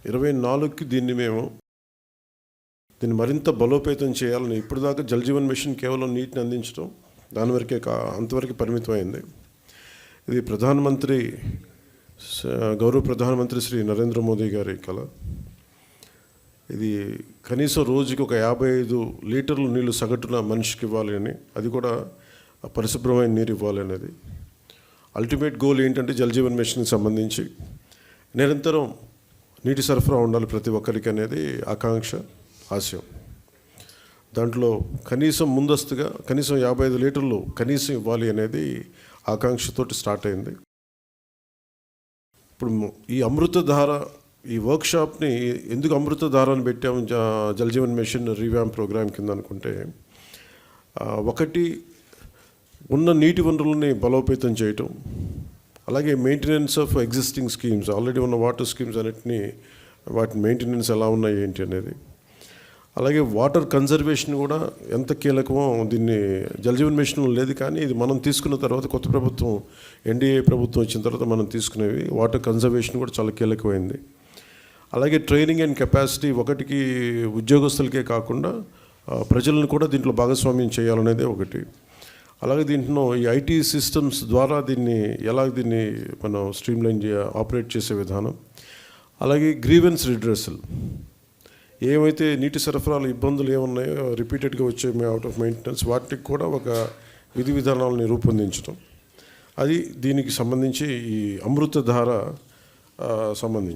24కి దీన్ని మరింత బలోపేతం చేయాలని. ఇప్పుడు దాకా జల్ జీవన్ మిషన్ కేవలం నీటిని అందించడం అంతవరకు పరిమితమైంది. ఇది గౌరవ ప్రధానమంత్రి శ్రీ నరేంద్ర మోదీ గారి కళ. ఇది కనీసం రోజుకి ఒక 55 లీటర్ల నీళ్లు సగటున మనిషికి ఇవ్వాలి అని, అది కూడా పరిశుభ్రమైన నీరు ఇవ్వాలి అనేది అల్టిమేట్ గోల్. ఏంటంటే జల్ జీవన్ మిషన్కి సంబంధించి నిరంతరం నీటి సరఫరా ఉండాలి ప్రతి ఒక్కరికి అనేది ఆకాంక్ష, ఆశయం. దాంట్లో ముందస్తుగా కనీసం 55 లీటర్లు కనీసం ఇవ్వాలి అనేది ఆకాంక్షతోటి స్టార్ట్ అయింది. ఇప్పుడు ఈ అమృతధార ఈ వర్క్షాప్ని ఎందుకు అమృతధార అని పెట్టాము Jal Jeevan mission revamp program కింద అనుకుంటే, ఒకటి ఉన్న నీటి వనరులని బలోపేతం చేయటం, అలాగే maintenance of existing schemes, already ఉన్న వాటర్ స్కీమ్స్ అన్నిటినీ వాటి మెయింటెనెన్స్ ఎలా ఉన్నాయి ఏంటి అనేది, అలాగే వాటర్ కన్జర్వేషన్ కూడా ఎంత కీలకమో. దీన్ని జల్ జీవన్ మిషన్ లేదు, కానీ ఇది మనం తీసుకున్న తర్వాత కొత్త ప్రభుత్వం ఎన్డీఏ ప్రభుత్వం వచ్చిన తర్వాత మనం తీసుకునేవి వాటర్ కన్జర్వేషన్ కూడా చాలా కీలకమైంది. అలాగే ట్రైనింగ్ అండ్ కెపాసిటీ, ఒకటికి ఉద్యోగస్తులకే కాకుండా ప్రజలను కూడా దీంట్లో భాగస్వామ్యం చేయాలనేది ఒకటి. అలాగే దీంట్లో ఈ ఐటీ సిస్టమ్స్ ద్వారా దీన్ని మనం స్ట్రీమ్లైన్ ఆపరేట్ చేసే విధానం, అలాగే గ్రీవెన్స్ రిడ్రెసల్, ఏమైతే నీటి సరఫరాలు ఇబ్బందులు ఏమున్నాయో రిపీటెడ్గా వచ్చే అవుట్ ఆఫ్ మెయింటెనెన్స్, వాటికి కూడా ఒక విధి విధానాలని రూపొందించడం, అది దీనికి సంబంధించి ఈ అమృతధార సంబంధించి.